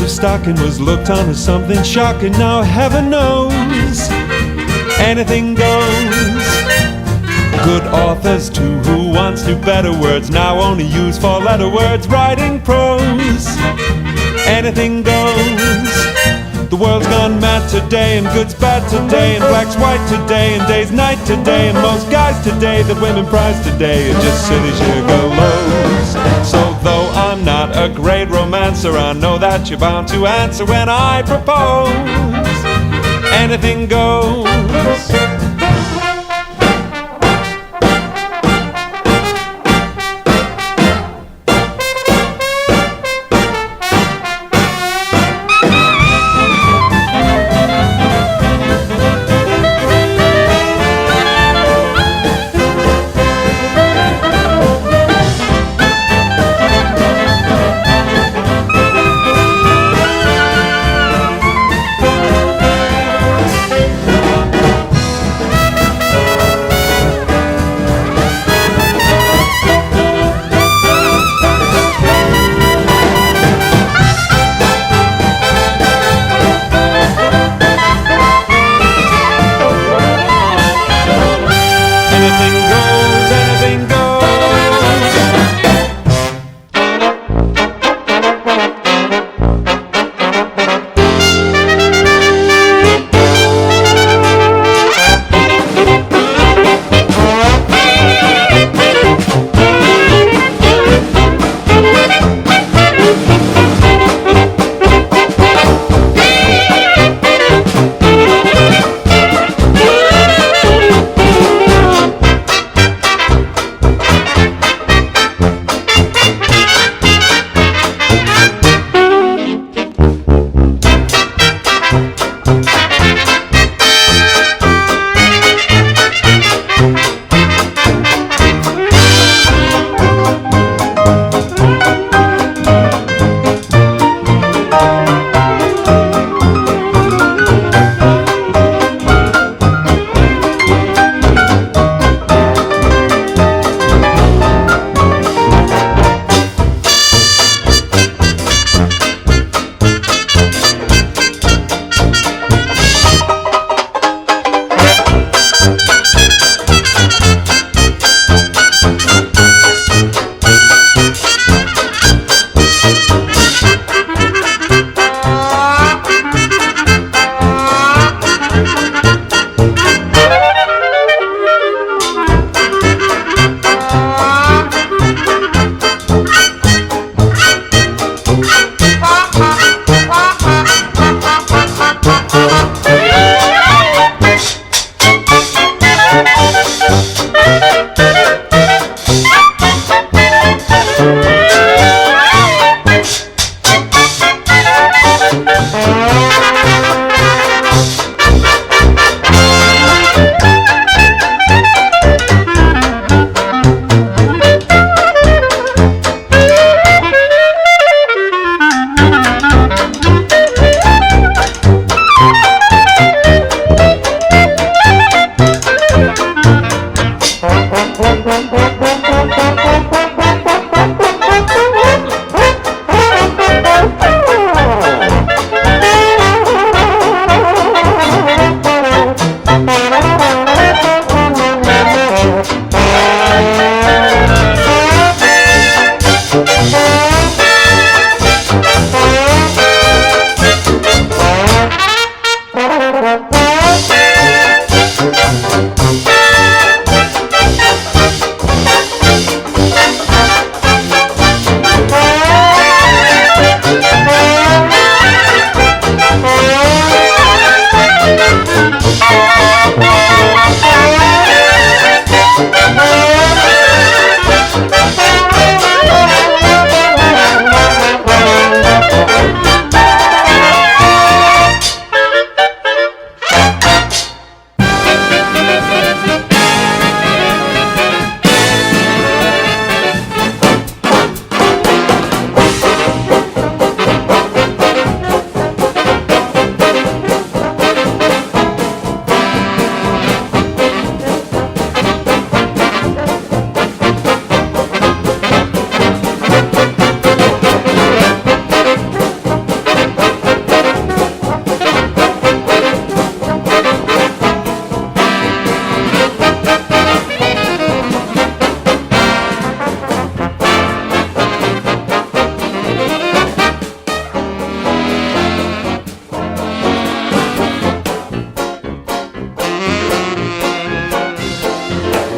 of stocking was looked on as something shocking. Now heaven knows anything goes. Good authors too, who once knew better words, now only use four-letter words, writing prose. Anything goes. The world's gone mad today, and good's bad today, and black's white today, and day's night today, and most guys today that women prize today are just silly gigolos. So though I'm not a great romancer, I know that you're bound to answer when I propose. Anything goes.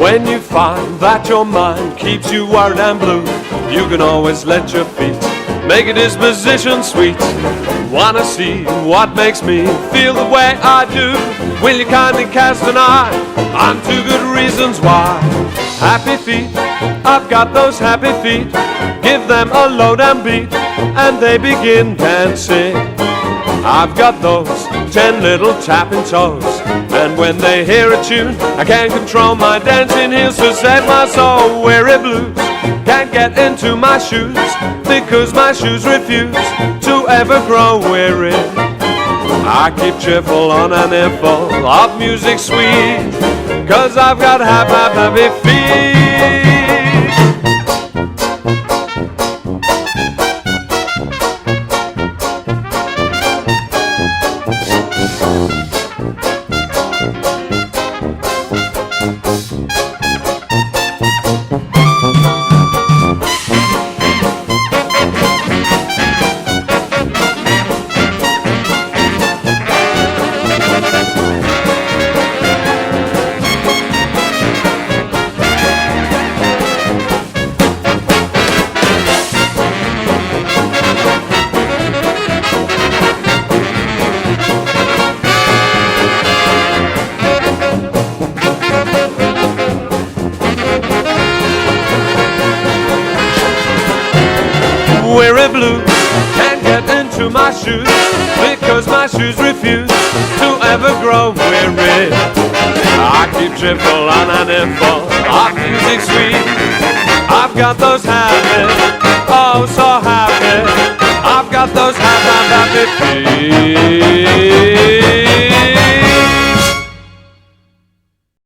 When you find that your mind keeps you worried and blue, you can always let your feet make a disposition sweet. Wanna see what makes me feel the way I do? Will you kindly cast an eye on 2 good reasons why? Happy feet, I've got those happy feet. Give them a load and beat, and they begin dancing. I've got those 10 little tapping toes, and when they hear a tune, I can't control my dancing heels to set my soul weary blues. Can't get into my shoes, because my shoes refuse to ever grow weary. I keep cheerful on an earful of music sweet, 'cause I've got happy feet. Weary blue, can't get into my shoes, because my shoes refuse to ever grow weary. I keep triple on an earful of music sweet. I've got those happy, oh so happy. I've got those happy feet.